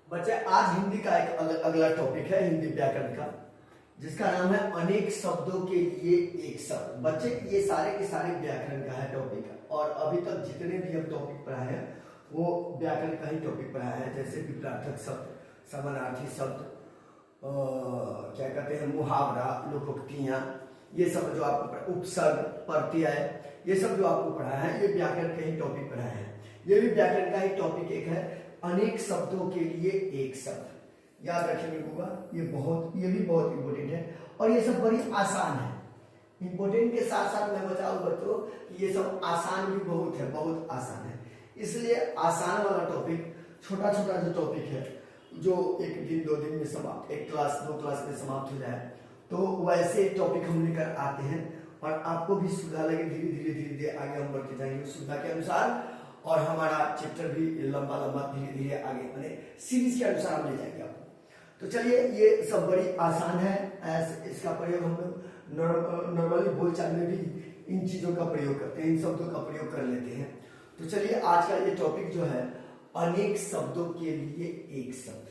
बच्चे आज हिंदी का एक अगला टॉपिक है हिंदी व्याकरण का, जिसका नाम है अनेक शब्दों के लिए एक शब्द। बच्चे ये सारे के सारे व्याकरण का है टॉपिक, और अभी तक जितने भी हम टॉपिक पढ़ाए हैं वो व्याकरण का ही टॉपिक पढ़ाया है। जैसे विपरीतार्थक शब्द, समानार्थी शब्द, क्या कहते हैं, मुहावरा, लोकोक्तियां, ये सब जो आपको उपसर्ग, प्रत्यय, ये सब जो आपको पढ़ाया है ये व्याकरण के ही टॉपिक पढ़ाए हैं। ये भी व्याकरण का ही टॉपिक एक है, अनेक शब्दों के लिए एक शब्द। याद रखेंगे होगा, ये भी बहुत इंपॉर्टेंट है, और ये सब बड़ी आसान है। इंपॉर्टेंट के साथ साथ मैं बताऊं बच्चों कि ये सब आसान भी बहुत है, बहुत आसान है। इसलिए आसान वाला टॉपिक, छोटा छोटा जो टॉपिक है, जो एक दिन दो दिन में समाप्त, एक क्लास दो क्लास में समाप्त हो जाए, तो वैसे टॉपिक हम लेकर आते हैं, और आपको भी सुविधा लगे। धीरे धीरे धीरे धीरे आगे हम बढ़ते जाएंगे सुविधा के अनुसार, और हमारा चैप्टर भी लंबा लंबा धीरे धीरे आगे मैंने सीरीज के अनुसार हम ले जाएंगे आपको। तो चलिए, ये सब बड़ी आसान है। इसका प्रयोग हम लोग नॉर्मली बोलचाल में भी इन चीजों का प्रयोग करते हैं, इन शब्दों का प्रयोग कर लेते हैं। तो चलिए, आज का ये टॉपिक जो है अनेक शब्दों के लिए एक शब्द,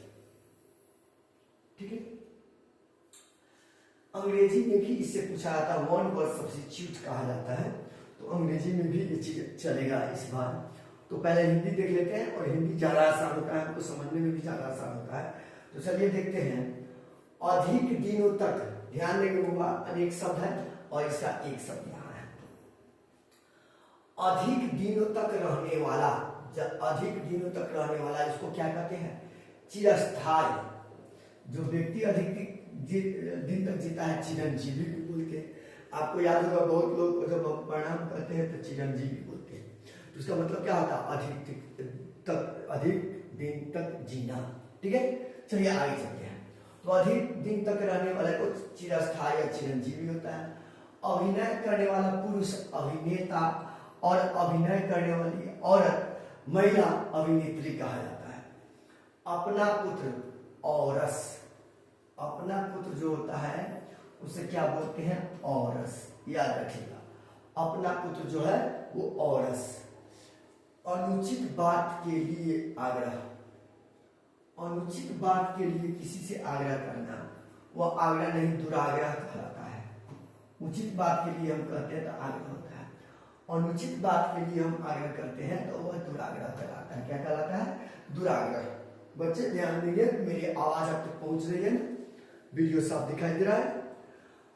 ठीक है। अंग्रेजी में भी इससे पूछा जाता है, वन वर्ड सब्स्टिट्यूट कहा जाता है, तो अंग्रेजी में भी ये चीज चलेगा इस बार। तो पहले हिंदी देख लेते हैं, और हिंदी ज्यादा आसान होता है, हमको समझने में भी ज्यादा आसान होता है। तो चलिए देखते हैं। अधिक दिनों तक, ध्यान देंगे होगा, अनेक शब्द है और इसका एक शब्द यहाँ है। अधिक दिनों तक रहने वाला, जब अधिक दिनों तक रहने वाला, इसको क्या कहते हैं? चिरस्थायी। जो व्यक्ति अधिक दिन तक जीता है, चिरंजीवी भी बोलते हैं। आपको याद होगा, बहुत लोग जब प्रणाम करते हैं तो चिरंजीवी बोलते हैं। तो इसका मतलब क्या होता है? अधिक दिन तक जीना, ठीक है। चलिए आगे चलते हैं। तो अधिक दिन तक रहने वाले को चिरस्थायी या चिरंजीवी होता है। अभिनय करने वाला पुरुष अभिनेता, और अभिनय करने वाली औरत महिला अभिनेत्री कहा जाता है। अपना पुत्र औरस, अपना पुत्र जो होता है उसे क्या बोलते हैं? औरस। याद रखिएगा, अपना पुत्र जो है वो औरस। अनुचित बात के लिए आग्रह, अनुचित बात के लिए किसी से आग्रह करना, वह आग्रह नहीं, दुराग्रह कहलाता है। उचित बात के लिए हम कहते हैं तो आग्रह होता है, अनुचित बात के लिए हम आग्रह करते हैं तो वह दुराग्रह कहलाता है। क्या कहलाता है? दुराग्रह। बच्चे ध्यान देंगे, मेरी आवाज अब तक पहुंच रही है ना? वीडियो साफ दिखाई दे रहा है?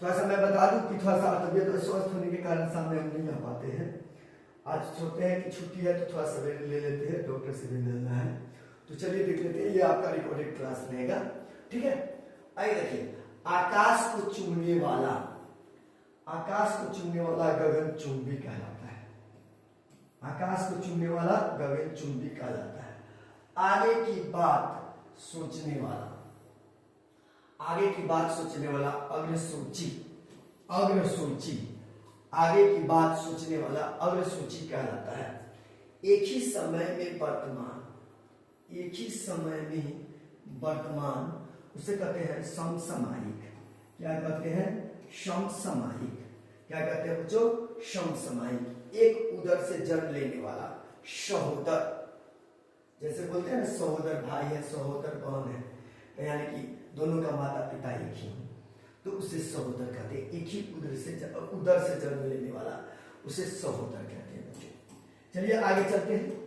थोड़ा सा मैं बता दूं कि थोड़ा सा तबियत स्वस्थ होने के कारण सामने हम नहीं आ पाते हैं। आज सोचते हैं कि छुट्टी है तो थोड़ा सवेरे ले लेते हैं, डॉक्टर से भी मिलना है। तो चलिए देख लेते हैं, ये आपका रिकॉर्डेड क्लास रहेगा, ठीक है। आइए देखिए, आकाश को चूमने वाला, आकाश को चूमने वाला गगनचुंबी कहलाता है। आकाश को चूमने वाला गगनचुंबी कहा जाता है। आगे की बात सोचने वाला, आगे की बात सोचने वाला अग्रसूची, अग्रसूची, आगे की बात सोचने वाला अग्रसूची कहलाता है। एक ही समय में वर्तमान, एक ही समय में वर्तमान, उसे कहते हैं समसामयिक। क्या कहते हैं? समसामयिक। क्या कहते हैं बच्चों? समसामयिक। एक उदर से जन्म लेने वाला, सहोदर, जैसे बोलते हैं ना, सहोदर भाई है, सहोदर बहन है, यानी कि दोनों का माता पिता एक ही हो, तो उसे सहोदर कहते हैं। एक ही उदर से जन्म लेने वाला, उसे सहोदर कहते हैं बच्चों। चलिए आगे चलते हैं।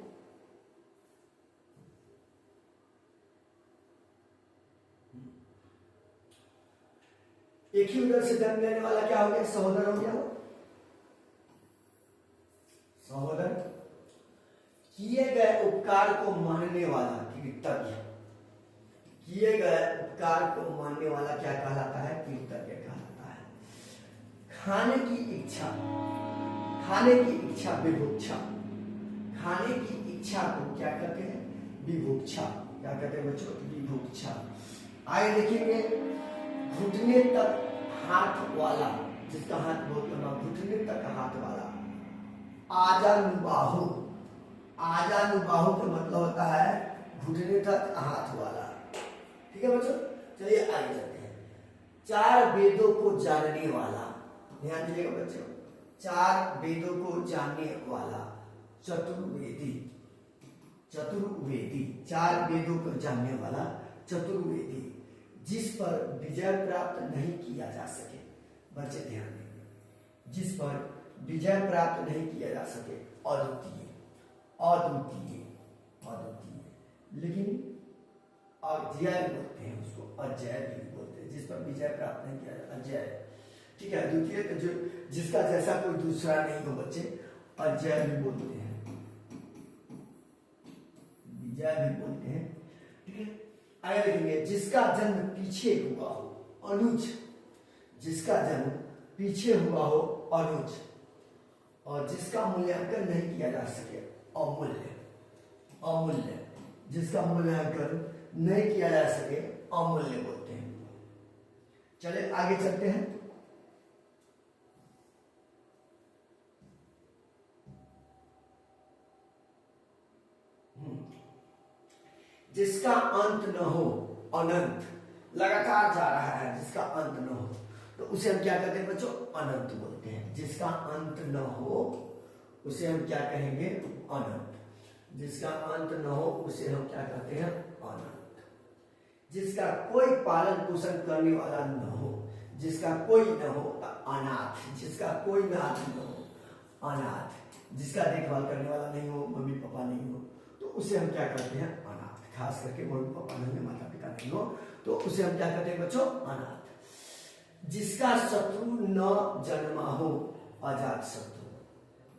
एक ही उदर से जन्म लेने वाला क्या हो गया? सहोदर हो गया। सहोदर। किए गए उपकार को मानने वाला, कृतज्ञ। किए गए उपकार को मानने वाला क्या कहलाता है? कृतज्ञ कहलाता है। खाने की इच्छा, खाने की इच्छा विभुक्षा, खाने की इच्छा को क्या कहते हैं? विभुक्षा। क्या कहते हैं बच्चों? विभुक्षा। आगे देखेंगे, घुटने तक हाथ वाला, जिसका हाथ बहुत लंबा, घुटने तक हाथ वाला, आजानुबाहु। आजानुबाहु का मतलब होता है घुटने तक हाथ वाला, ठीक है बच्चों। चलिए आगे चलते हैं। चार वेदों को जानने वाला, ध्यान दीजिएगा बच्चों, चार वेदों को जानने वाला चतुर्वेदी, चतुर्वेदी, 4 वेदों को जानने वाला चतुर्वेदी, जिस पर विजय प्राप्त नहीं किया जा सके। बच्चे ध्यान देंगे, जिस पर विजय प्राप्त नहीं किया जा सके, अद्वितीय, अद्वितीय, अद्वितीय। लेकिन अजय बोलते हैं उसको, अजय भी बोलते हैं, जिस पर विजय प्राप्त नहीं किया जाता, अजय। ठीक है, अद्वितीय तो जो जिसका जैसा कोई दूसरा नहीं हो बच्चे, अजय भी बोलते हैं, विजय भी बोलते हैं। ठीक है, आगे लिखेंगे, जिसका जन्म पीछे हुआ हो, अनुज, जिसका जन्म पीछे हुआ हो, अनुज, और जिसका मूल्यांकन नहीं किया जा सके, अमूल्य, अमूल्य, जिसका मूल्यांकन नहीं किया जा सके, अमूल्य बोलते हैं। चले आगे चलते हैं। जिसका अंत न हो, अनंत, लगातार जा रहा है, जिसका अंत न हो, तो उसे हम क्या कहते हैं बच्चों, अनंत बोलते हैं। जिसका अंत न हो उसे हम क्या कहेंगे, अनंत। जिसका अंत न हो उसे हम क्या कहते हैं, अनंत। जिसका कोई पालन पोषण करने वाला न हो, जिसका कोई न हो, अनाथ, जिसका कोई नाथ न हो, अनाथ, जिसका देखभाल करने वाला नहीं हो, मम्मी पापा नहीं हो, तो उसे हम क्या कहते हैं, अनाथ। खास करके मम्मी पापा नहीं हो, माता पिता नहीं हो, तो उसे हम क्या कहते हैं बच्चों, अनाथ। जिसका शत्रु न जन्मा हो, अजात शत्रु,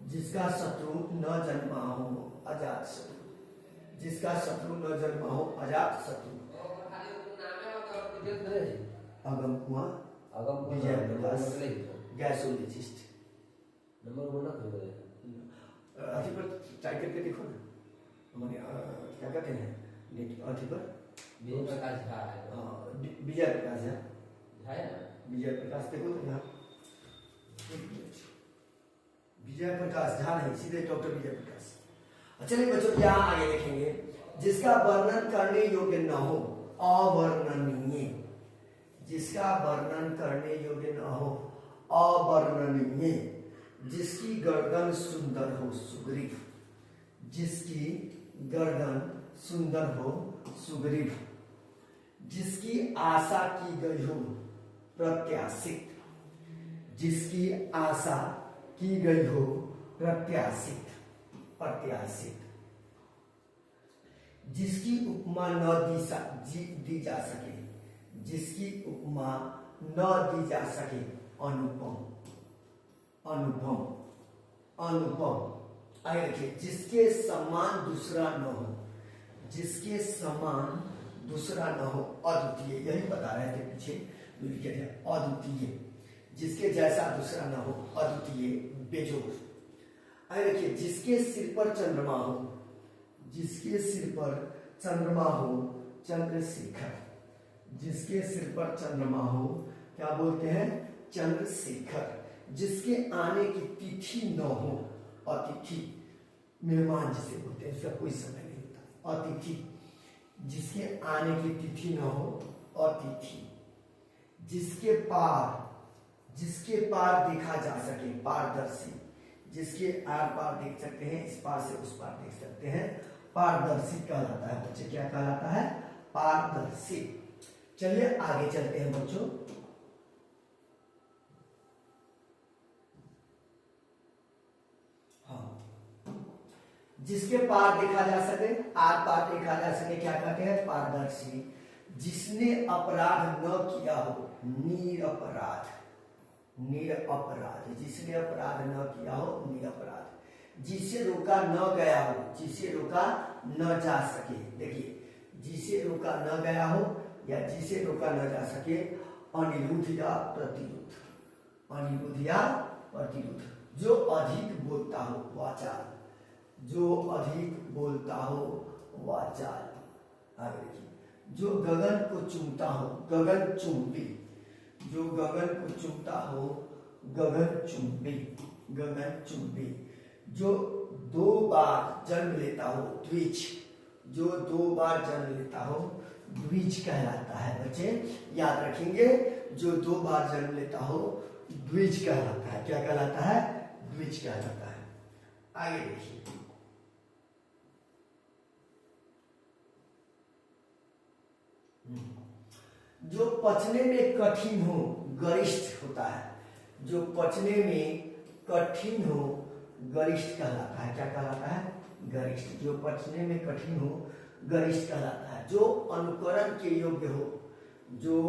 जिसका शत्रु न जन्मा हो, अजात शत्रु, जिसका शत्रु न जन्मा हो, अजात शत्रु। अगम कुआं, विजय प्रकाश, गैसोलॉजिस्ट। नंबर बोलना अथी पर ट्राई करके देखो ना, हमारे क्या कहते हैं नेट अथी पर, विजय प्रकाश झा है। विजय प्रकाश है ना, विजय प्रकाश देखो तो यहाँ, विजय प्रकाश झा नहीं, सीधे डॉक्टर विजय प्रकाश। चलिए बच्चों यहाँ आगे देखेंगे, जिसका वर्णन करने योग्य न हो, अवर्णनीय, जिसका वर्णन करने योग्य न हो, अवर्णनीय। जिसकी गर्दन सुंदर हो, सुग्रीव, जिसकी गर्दन सुंदर हो, सुग्रीव। जिसकी आशा की गई हो, प्रत्याशित, जिसकी आशा की गई हो, प्रत्याशित, प्रत्याशित। जिसकी उपमा न दी जा सके, जिसकी उपमा न दी जा सके, अनुपम, अनुपम, अनुपम। आगे देखिए, जिसके समान दूसरा न हो, जिसके समान दूसरा न हो, अद्वितीय। यही बता रहे थे पीछे, अद्वितीय, जिसके जैसा दूसरा न हो, अद्वितीय, बेजोड़। आगे देखिए, जिसके सिर पर चंद्रमा हो, जिसके सिर पर चंद्रमा हो, चंद्रशेखर, जिसके सिर पर चंद्रमा हो, क्या बोलते हैं, चंद्रशेखर। जिसके आने की तिथि न हो, अतिथि, मेहमान जिसे बोलते हैं, उसका कोई समय नहीं होता, अतिथि। जिसके आने की तिथि न हो, अतिथि। जिसके पार देखा जा सके, पारदर्शी, जिसके आर पार देख सकते हैं, इस पार से उस पार देख सकते हैं, पारदर्शी कहलाता है बच्चे। क्या कहलाता है, पारदर्शी। चलिए आगे चलते हैं बच्चों। जिसके पार देखा जा सके, आर पार देखा जा सके, क्या कहते हैं, पारदर्शी। जिसने अपराध न किया हो, निरपराध, निरपराध। जिसने अपराध न किया हो, निरपराध। जिसे रोका न गया हो, जिसे रोका न जा सके। देखिए, जिसे रोका न गया हो या जिसे रोका न जा सके, अनिरुद्ध या प्रतिरुद्ध, अनिरुद्ध या प्रतिरुद्ध। जो अधिक बोलता हो, वाचाल, जो अधिक बोलता हो, वाचाल। आगे देखिए, जो गगन को चूमता हो, गगन चुंबी, जो गगन को चूमता हो, गगन चुंबी, गगन चुंबी। जो 2 बार जन्म लेता हो, द्विज, जो 2 बार जन्म लेता हो, द्विज कहलाता है बच्चे, याद रखेंगे। जो 2 बार जन्म लेता हो, द्विज कहलाता है। क्या कहलाता है, द्विज कहलाता है। आगे देखिए, जो पचने में कठिन हो गरिष्ठ होता है। जो पचने में कठिन हो गरिष्ठ कहलाता है। क्या कहलाता है? गरिष्ठ। जो पचने में कठिन हो गरिष्ठ कहलाता है। जो अनुकरण के योग्य हो, जो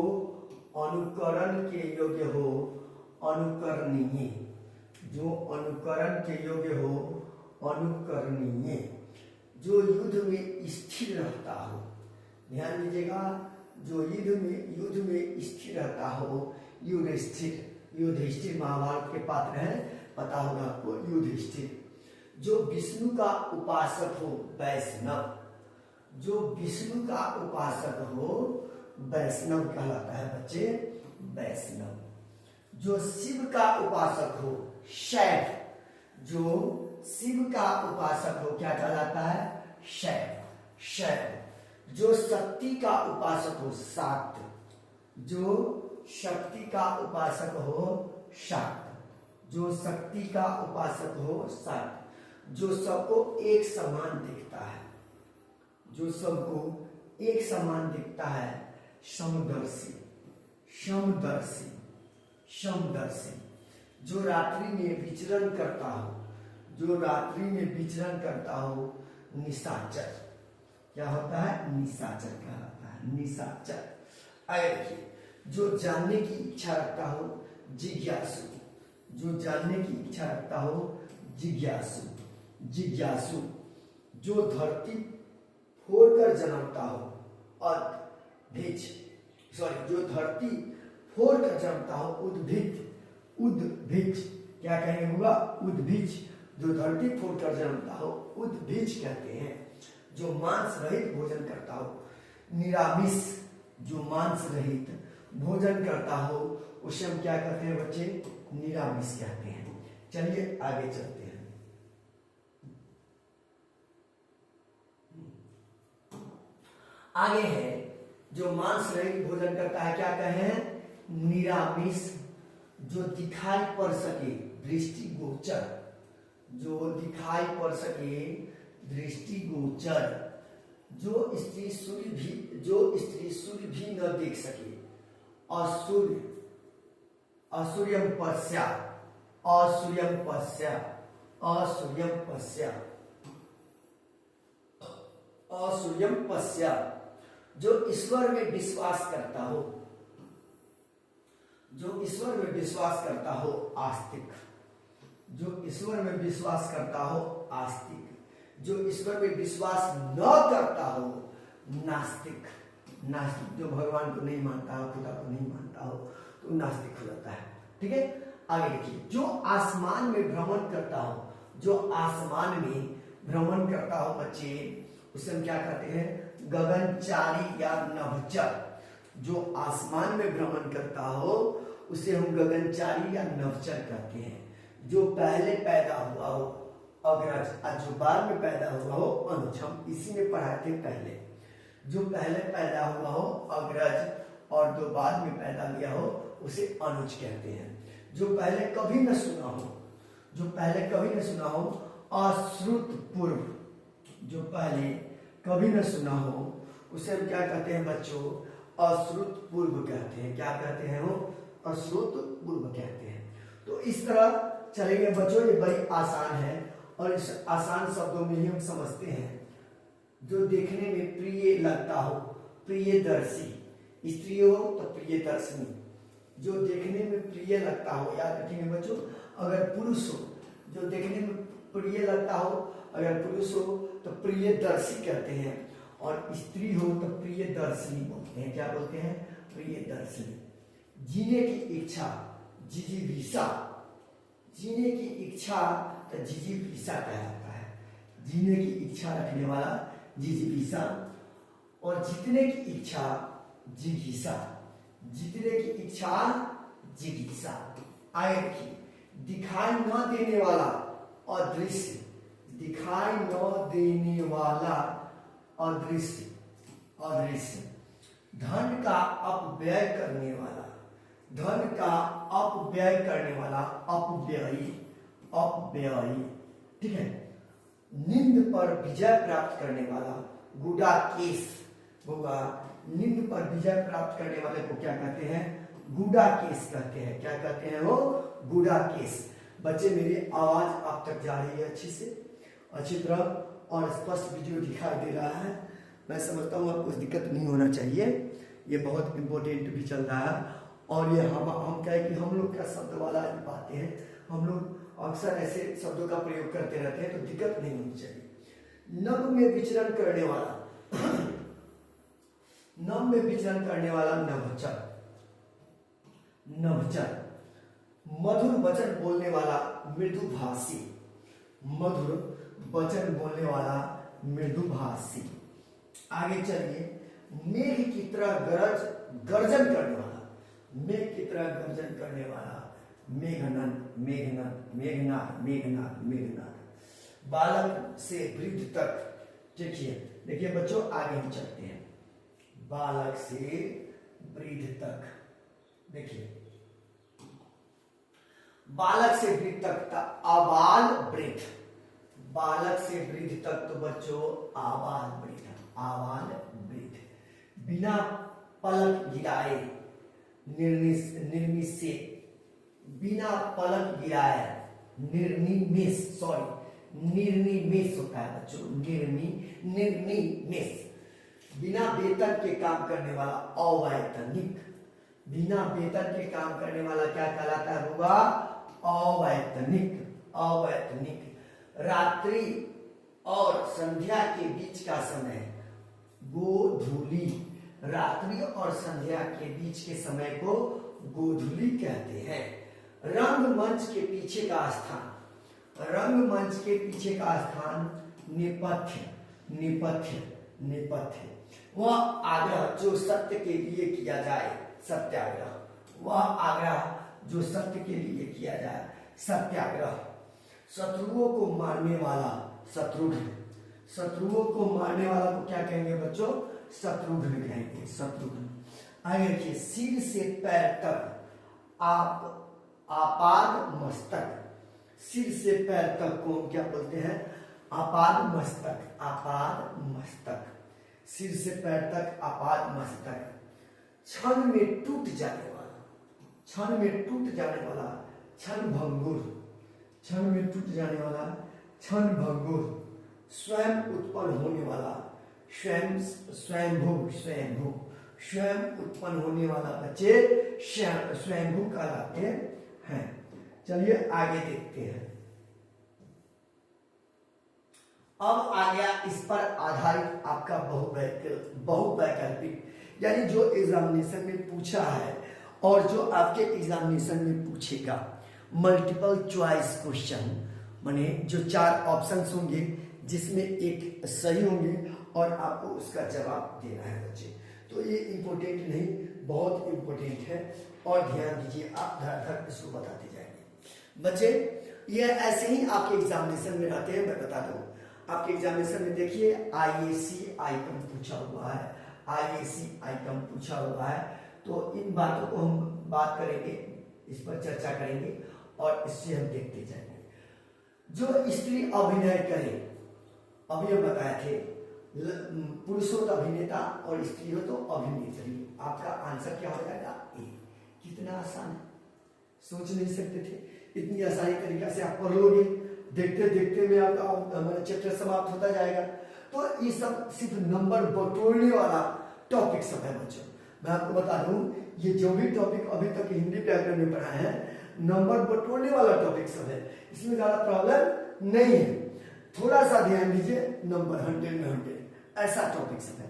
अनुकरण के योग्य हो अनुकरणीय। जो अनुकरण के योग्य हो अनुकरणीय। जो युद्ध में स्थिर रहता हो, ध्यान दीजिएगा, जो युद्ध में स्थिर रहता हो। युधिष्ठिर महाभारत के पात्र हैं, पता होगा आपको, युधिष्ठिर। जो विष्णु का उपासक हो वैष्णव। जो विष्णु का उपासक हो वैष्णव कहलाता है बच्चे, वैष्णव। जो शिव का उपासक हो शैव। जो शिव का उपासक हो क्या कहलाता है? शैव। जो शक्ति का उपासक हो शाक्त। जो शक्ति का उपासक हो शाक्त। जो शक्ति का उपासक हो शाक्त। जो सबको एक समान दिखता है। जो सबको एक समान दिखता है समदर्शी। समदर्शी। समदर्शी। जो रात्रि में विचरण करता हो। जो रात्रि में विचरण करता हो निशाचर। क्या होता है? निशाचर कहलाता है, निशाचर। आगे देखिए, जो जानने की इच्छा रखता हो जिज्ञासु। जो जानने की इच्छा रखता हो जिज्ञासु। जिज्ञासु। जो धरती फोड़कर जन्मता हो अद्भिज। जो धरती फोड़कर जन्मता हो उद्भिज। उद्भिज क्या कहेंगे होगा? उद्भिज। जो धरती फोड़कर जन्मता हो उद्भिज कहते हैं। जो मांस रहित भोजन करता हो निरामिष। जो मांस रहित भोजन करता हो उसे हम क्या कहते हैं बच्चे? निरामिष कहते हैं। चलिए आगे चलते हैं। आगे है जो मांस रहित भोजन करता है, क्या कहें? निरामिष। जो दिखाई पड़ सके दृष्टिगोचर। जो दिखाई पड़ सके दृष्टिगोचर। जो स्त्री सूर्य भी न देख सके असूर्य। असूर्यम पश्या। असूर्यम पश्या। असूर्यम पश्या। असूर्यम पश्या। जो ईश्वर में विश्वास करता हो। जो ईश्वर में विश्वास करता हो आस्तिक। जो ईश्वर में विश्वास करता हो आस्तिक। जो ईश्वर में विश्वास न करता हो नास्तिक। नास्तिक जो भगवान को नहीं मानता हो, खुदा को नहीं मानता हो, तो नास्तिक हो जाता है। ठीक है, आगे देखिए। जो आसमान में भ्रमण करता हो। जो आसमान में भ्रमण करता हो बच्चे, उसे हम क्या कहते हैं? गगनचारी या नभचर। जो आसमान में भ्रमण करता हो उसे हम गगनचारी या नभचर कहते हैं। जो पहले पैदा हुआ हो अग्रज, और जो बाद में पैदा हुआ हो अनुज। हम इसी में पढ़ाए थे पहले। जो पहले पैदा हुआ हो अग्रज और जो बाद में पैदा लिया हो उसे अनुज कहते हैं। जो पहले कभी न सुना हो। जो पहले कभी न सुना हो अश्रुत पूर्व। जो पहले कभी न सुना हो उसे हम क्या कहते हैं बच्चों? अश्रुत पूर्व कहते हैं। क्या कहते हैं वो? अश्रुत पूर्व कहते हैं। तो इस तरह चलेंगे बच्चों, ये बड़ी आसान है और इस आसान शब्दों में ही हम समझते हैं। जो देखने में प्रिय लगता हो प्रियदर्शी। स्त्री हो तो प्रियदर्शनी। जो देखने में प्रिय लगता हो, याद रखेंगे बच्चों, अगर पुरुष हो जो देखने में प्रिय लगता हो, अगर पुरुष हो तो प्रियदर्शी कहते हैं, और स्त्री हो तो प्रियदर्शनी बोलते हैं। क्या बोलते हैं? प्रियदर्शनी। जीने की इच्छा जिजीविषा। जीने की इच्छा तो जिजीविषा कहलाता है। जीने की इच्छा रखने वाला जिजीविषा, और जीतने की इच्छा जिगीषा। जीतने की इच्छा जिगीषा। आगे देखिए, दिखाई न देने वाला अदृश्य। दिखाई न देने वाला अदृश्य। अदृश्य। धन का अपव्यय करने वाला। धन का अपव्यय करने वाला अपव्ययी। अपव्ययी। ठीक है। निंद पर विजय प्राप्त करने वाला गुडाकेश। निम्न पर विजय प्राप्त करने वाले को क्या कहते हैं? गुडाकेश कहते हैं। क्या कहते हैं वो? गुडाकेश। बच्चे मेरी आवाज आप तक जा रही है अच्छी तरह और स्पष्ट वीडियो दिखाई दे रहा है? मैं समझता हूँ आपको दिक्कत नहीं होना चाहिए। ये बहुत इंपॉर्टेंट भी चल रहा है और ये हम क्या है कि हम लोग क्या शब्द वाला पाते हैं, हम लोग अक्सर ऐसे शब्दों का प्रयोग करते रहते हैं, तो दिक्कत नहीं होनी चाहिए। नभ में विचरण करने वाला नभ में विचरण करने वाला नभचर। नभचर। मधुर वचन बोलने वाला मृदुभाषी। मधुर वचन बोलने वाला मृदुभाषी। आगे चलिए। मेघ की तरह गर्जन करने वाला। मेघ की तरह गर्जन करने वाला मेघनाद। मेघनाद मेघनाद मेघनाद मेघनाद। बालक से वृद्ध तक। देखिए बच्चों, आगे हम चलते हैं। बालक से वृद्ध तक। देखिए, बालक से वृद्ध तक आबाल वृद्ध। बालक से वृद्ध तक तो बच्चों आबाल वृद्ध। आबाल वृद्ध। बिना पलक गिराए निर्निषेध। बिना पलक गिराए निर्निमेष होता है बच्चों। निर्निमेष। बिना वेतन के काम करने वाला अवैतनिक। बिना वेतन के काम करने वाला क्या कहलाता होगा? अवैतनिक। अवैतनिक। रात्रि और संध्या के बीच का समय गोधूली। रात्रि और संध्या के बीच के समय को गोधूली कहते हैं। रंगमंच के पीछे का स्थान। रंगमंच के पीछे का स्थान नेपथ्य। नेपथ्य। नेपथ्य। वह आग्रह जो सत्य के लिए किया जाए, सत्याग्रह। वह आग्रह जो सत्य के लिए किया जाए, सत्याग्रह। शत्रुओं को मारने वाला शत्रुघ्न। शत्रुओं को मारने वाला को क्या कहेंगे बच्चों? शत्रुघ्न कहेंगे। शत्रुघ्न। आगे देखिए। सिर से पैर तक आपाद मस्तक। सिर से पैर तक को क्या बोलते हैं? आपाद मस्तक। आपाद मस्तक। सिर से पैर तक आपाद मस्तक। क्षण में टूट जाने वाला। क्षण में टूट जाने वाला क्षण भंगुर। क्षण में टूट जाने वाला क्षण भंगुर। स्वयं उत्पन्न होने वाला स्वयंभू। स्वयंभू। स्वयं उत्पन्न होने वाला बच्चे स्वयंभू कहलाते हैं। चलिए आगे देखते हैं। अब आ गया इस पर आधारित आपका बहुवैकल्पिक, यानी जो एग्जामिनेशन में पूछा है और जो आपके एग्जामिनेशन में पूछेगा। मल्टीपल चॉइस क्वेश्चन, माने जो 4 ऑप्शंस होंगे जिसमें एक सही होंगे और आपको उसका जवाब देना है बच्चे। तो ये इम्पोर्टेंट नहीं, बहुत इम्पोर्टेंट है और ध्यान दीजिए, आप धर इसको बताते जाएंगे बच्चे। ये ऐसे ही आपके एग्जामिनेशन में रहते हैं। मैं बता दूं आपके एग्जामिनेशन में, देखिए आईएसी आइटम पूछा हुआ है। आईएसी आइटम पूछा हुआ है, तो इन बातों को हम बात करेंगे, इस पर चर्चा करेंगे और इससे हम देखते जाएंगे। जो स्त्री अभिनय करे, अभी हम बताए थे, पुरुष हो तो अभिनेता और स्त्री हो तो अभिनेत्री। आपका आंसर क्या हो जाएगा? ए। कितना आसान है, सोच नहीं सकते थे। इतनी आसानी तरीका से आप पढ़ लोगे, देखते देखते में आपका हमारा चैप्टर समाप्त होता जाएगा। तो ये सब सिर्फ नंबर बटोरने वाला टॉपिक सब है बच्चों। मैं आपको बता दूं, ये जो भी टॉपिक अभी तक हिंदी व्याकरण में पढ़ा है, नंबर बटोरने वाला टॉपिक सब है। इसमें ज्यादा प्रॉब्लम नहीं है। थोड़ा सा ध्यान दीजिए, नंबर 100 में 100 ऐसा टॉपिक सब है।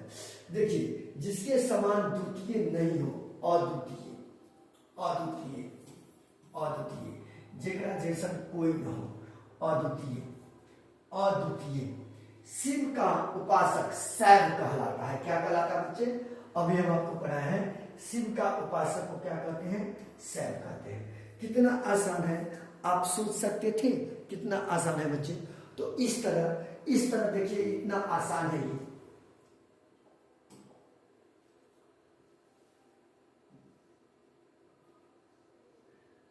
देखिए, जिसके समान द्वितीय नहीं हो, अद्वितीय। अद्वितीय। अद्वितीय। जेकरा जैसा कोई न हो, अद्वितीय। अद्वितीय। शिव का उपासक शैव कहलाता है। क्या कहलाता है बच्चे? अभी हम आपको पढ़ाए हैं, शिव का उपासक को क्या कहते हैं? शैव कहते हैं। कितना आसान है, आप सोच सकते थे कितना आसान है बच्चे। तो इस तरह देखिए, इतना आसान है ये।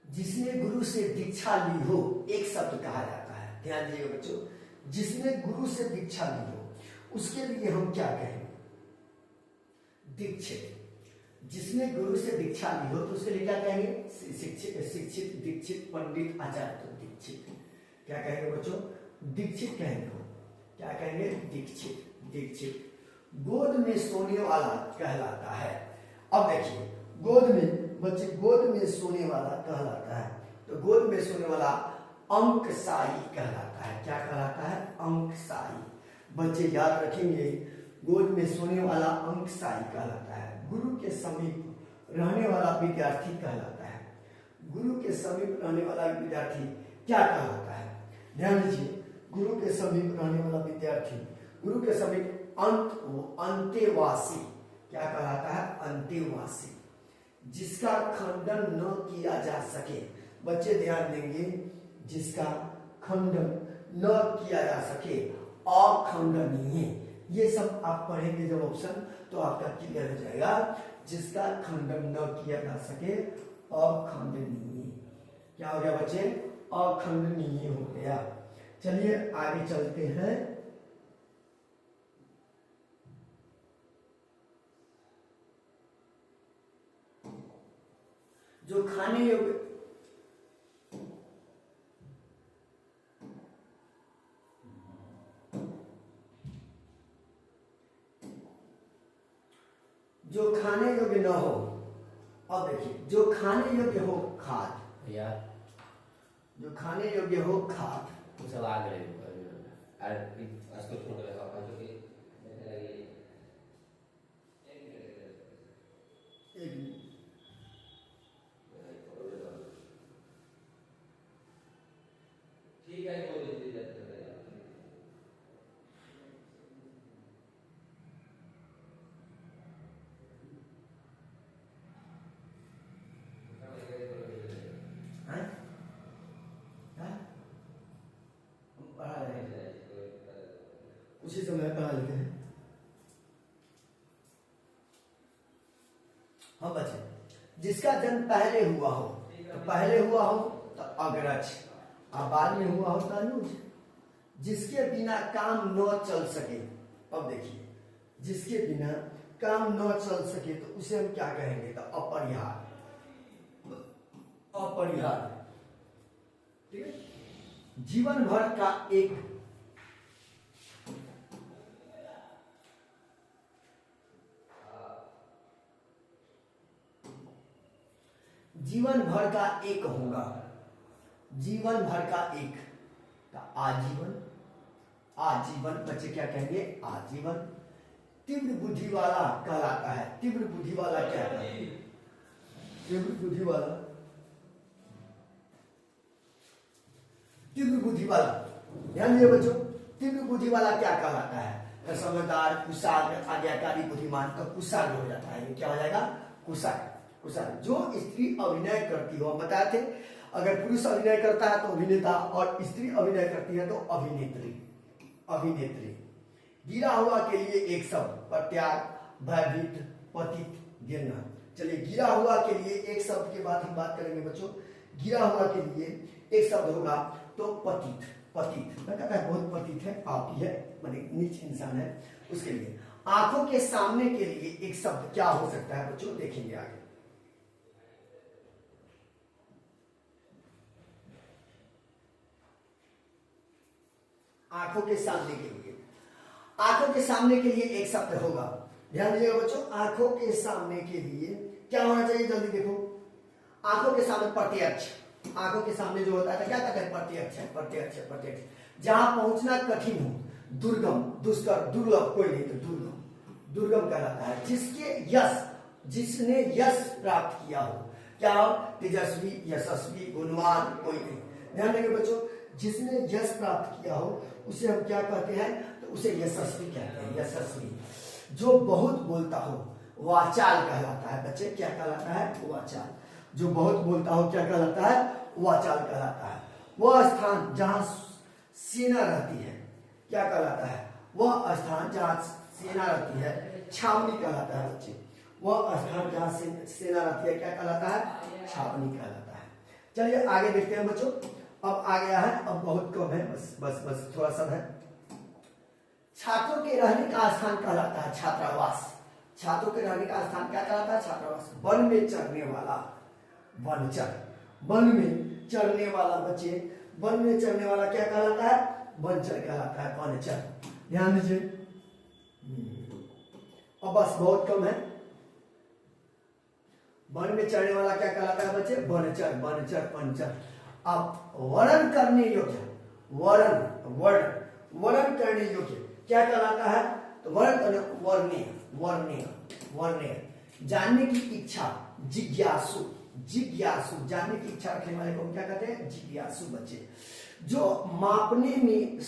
जिसने गुरु से दीक्षा ली हो, एक शब्द कहा जाता है, ध्यान दीजिएगा बच्चों। जिसने गुरु से दीक्षा ली हो, उसके लिए हम क्या कहेंगे? दीक्षित, जिसने गुरु से दीक्षा ली हो तो उसके लिए क्या कहेंगे? शिक्षित, शिक्षित, दीक्षित, पंडित, आचार्य। तो दीक्षित क्या कहेंगे बच्चों? दीक्षित कहेंगे हो। क्या कहेंगे? दीक्षित, दीक्षित। गोद में सोने वाला कहलाता है। अब देखिए, गोद में बच्चे, गोद में सोने वाला कहलाता है, तो गोद में सोने वाला अंकशाही कहलाता है। क्या कहलाता है? अंकशाही। बच्चे याद रखेंगे, गोद में सोने वाला अंकशाही कहलाता है। गुरु के समीप रहने वाला विद्यार्थी कहलाता है। गुरु के समीप रहने वाला विद्यार्थी क्या कहलाता है? ध्यान दीजिए, गुरु के समीप रहने वाला विद्यार्थी, गुरु के समीप अंतेवासी क्या कहलाता है? अंतेवासी, जिसका खंडन न किया जा सके। बच्चे ध्यान देंगे, जिसका खंडन न किया जा सके, अखंडनीय। ये सब आप पढ़ेंगे जब ऑप्शन, तो आपका क्लियर हो जाएगा। जिसका खंडन न किया जा सके, अखंडनीय। क्या हो गया बच्चे? अखंडनीय हो गया। चलिए आगे चलते हैं। जो खाने योग्य, जो खाने योग्य न हो। अब देखिए, जो खाने योग्य हो खाद, भैया जो खाने योग्य हो खाद। वो सब आ गए आज तो छोड़ रहा था जो कि ठीक है, कोई नहीं उसी समय पढ़ा लेते हैं। हाँ बच्चे, जिसका जन्म पहले हुआ हो, तो पहले हुआ हो तो अग्रज, और बाद में हुआ हो तो अनुज। जिसके बिना काम न चल सके। अब देखिए, जिसके बिना काम न चल सके तो उसे हम क्या कहेंगे? तो अपरिहार्य, अपरिहार्य। ठीक है। जीवन भर का एक, जीवन भर का एक होगा, जीवन भर का एक, तो आजीवन, आजीवन। बच्चे क्या कहेंगे? आजीवन। तीव्र बुद्धि वाला कहलाता है। तीव्र बुद्धि वाला क्या है? तीव्र बुद्धि वाला, तीव्र बुद्धि वाला, ध्यान दीजिए बच्चों, तीव्र बुद्धि वाला क्या कहलाता है? समझदार, कुशाग्र, आज्ञाकारी, बुद्धिमान। तो कुशाग्र हो जाता है। ये क्या हो जाएगा? कुशाग्र। कुशाग्र। जो स्त्री अभिनय करती हो, हम बताए थे, अगर पुरुष अभिनय करता है तो अभिनेता, और स्त्री अभिनय करती है तो अभिनेत्री, अभिनेत्री। गिरा हुआ के लिए एक शब्द, प्रत्याग, भयभीत, पतित, गिरना। चलिए, गिरा हुआ के लिए एक शब्द के बाद हम बात करेंगे बच्चों। गिरा हुआ के लिए एक शब्द होगा तो पतित, पतित। मैं कहता है बहुत पतित है, पापी है, माने नीच इंसान है, उसके लिए। आंखों के सामने के लिए एक शब्द क्या हो सकता है बच्चों? देखेंगे आगे। आंखों के सामने के लिए, आंखों के सामने के लिए एक शब्द होगा। ध्यान दीजिएगा बच्चों, आंखों के सामने के लिए क्या होना चाहिए? जल्दी देखो, आंखों के सामने प्रत्यक्ष। आंखों के सामने जो होता है क्या कहते हैं? प्रत्यक्ष है, प्रत्यक्ष, प्रत्यक्ष। जहां पहुंचना कठिन हो, दुर्गम, दुष्कर, दुर्लभ, कोई नहीं तो दुर्गम, दुर्गम कहलाता है। जिसके यश, जिसने यश प्राप्त किया हो, क्या हो? तेजस्वी, यशस्वी, गुणवान, कोई नहीं। ध्यान देंगे बच्चों, जिसने यश प्राप्त किया हो उसे हम क्या कहते हैं? तो उसे यशस्वी कहते हैं, यशस्वी। जो बहुत बोलता हो, वाचाल कहलाता है। बच्चे क्या कहलाता है? वाचाल। जो बहुत बोलता हो क्या कहलाता है? वाचाल कहलाता है। वह स्थान जहां सेना रहती है क्या कहलाता है? वह स्थान जहां सेना रहती है छावनी कहलाता है। बच्चे, वह स्थान जहां सेना रहती है क्या कहलाता है? छावनी कहलाता है। चलिए आगे देखते हैं बच्चों। अब आ गया है, अब बहुत कम है, बस बस बस थोड़ा सा है। छात्रों के रहने का स्थान कहलाता है छात्रावास। छात्रों के रहने का स्थान क्या कहलाता है? छात्रावास। वन में चढ़ने वाला वनचर, वन में चढ़ने वाला बच्चे, वन में चढ़ने वाला क्या कहलाता है? वनचर कहलाता है, वनचर। ध्यान दीजिए। अब बस बहुत कम है। वन में चढ़ने वाला क्या कहलाता है बच्चे? वनचर, वनचर, वनचर। अब वर्णन करने योग्य, वर्णन करने योग्य क्या कहलाता है? तो वर्णनीय, वर्णनीय, वर्णनीय। जानने की इच्छा, जिज्ञासु, जिज्ञासु, जानने की इच्छा रखने वाले को क्या कहते हैं? जिज्ञासु बच्चे। जो मापने में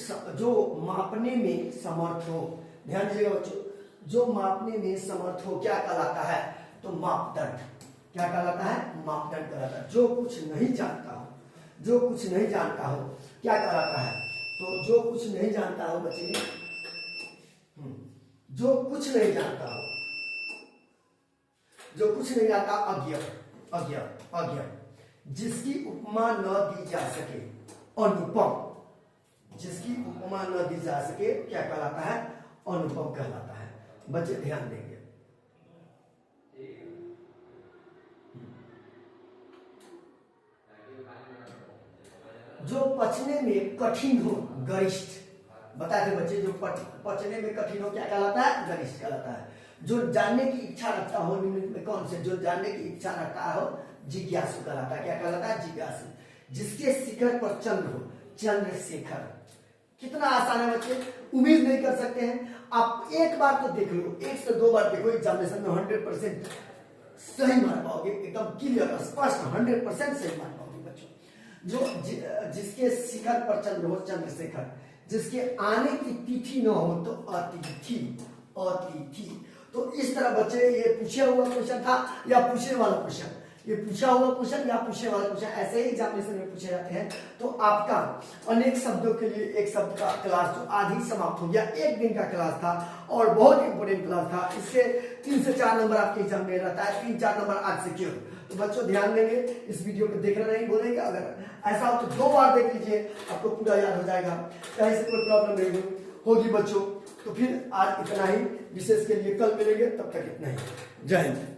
समर्थ हो, ध्यान दीजिएगा बच्चों, जो मापने में समर्थ हो क्या कहलाता है? तो मापदंड। क्या कहलाता है? मापदंड कहलाता है। जो कुछ नहीं जानता हो, जो कुछ नहीं जानता हो क्या कहलाता है? तो जो कुछ नहीं जानता हो बच्चे, जो कुछ नहीं जानता हो, जो कुछ नहीं जानता, अज्ञ, अज्ञ, अज्ञ। जिसकी उपमा न दी जा सके, अनुपम, जिसकी उपमा न दी जा सके क्या कहलाता है? अनुपम कहलाता है। बच्चे ध्यान देंगे। जो पचने में कठिन हो, गरिष्ठ। बता दें बच्चे, जो पचने में कठिन हो क्या कहलाता है? गरिष्ठ कहलाता है। जो जानने की इच्छा रखता हो, निम्नलिखित में कौन से? जो जानने की इच्छा रखता हो, जिज्ञासु कहलाता है। क्या कहलाता है? जिज्ञासु। जिसके शिखर पर चंद्र हो, चंद्रशेखर। कितना आसान है बच्चे, उम्मीद नहीं कर सकते हैं। आप एक बार तो देख लो, 1 से 2 बार देखो, एग्जामिनेशन में 100% सही मार पाओगे, एकदम क्लियर, स्पष्ट 100% सही मार पाओगे बच्चों। जो जिसके शिखर पर चंद्र हो, चंद्रशेखर। जिसके आने की तिथि न हो तो अतिथि, अतिथि। तो इस तरह बच्चे ये पूछा हुआ क्वेश्चन था या पूछने वाला क्वेश्चन, ये पूछा हुआ क्वेश्चन या पूछने वाला क्वेश्चन, ऐसे ही एग्जामिनेशन में पूछे जाते हैं। तो आपका अनेक शब्दों के लिए एक शब्द का क्लास जो आज ही समाप्त हो गया, 1 दिन का क्लास था और बहुत इंपोर्टेंट क्लास था। इससे 3 से 4 नंबर आपके एग्जाम में रहता है, 3-4 नंबर आज सिक्योर। तो बच्चों ध्यान देंगे, इस वीडियो को देखना नहीं बोलेंगे। अगर ऐसा हो तो 2 बार देख लीजिए, आपको पूरा याद हो जाएगा, कहीं से कोई प्रॉब्लम नहीं होगी बच्चों। तो फिर आज इतना ही, विशेष के लिए कल मिलेंगे, तब तक इतना ही। जय हिंद।